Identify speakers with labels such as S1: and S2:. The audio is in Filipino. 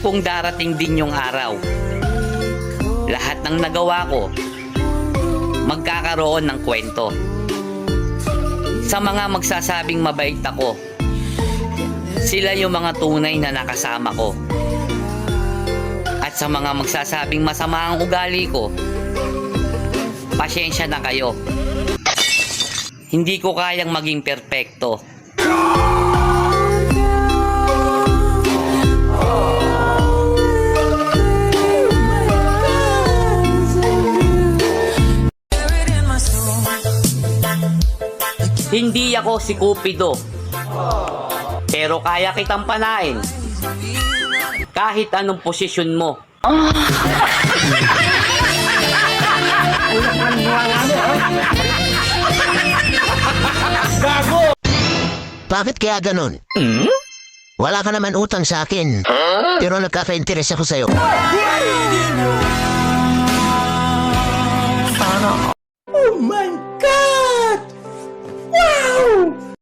S1: kong darating din yung araw. Lahat ng nagawa ko, magkakaroon ng kwento. Sa mga magsasabing mabait ako, sila yung mga tunay na nakasama ko. At sa mga magsasabing masama ang ugali ko, pasyensya na kayo. Hindi ko kayang maging perpekto. Hindi ako si Cupido, pero kaya kitang panain kahit anong posisyon mo.
S2: Bakit kaya ganun? Wala ka naman utang sa akin. Pero nagkaka-interes ako sa'yo.
S3: Oh my God!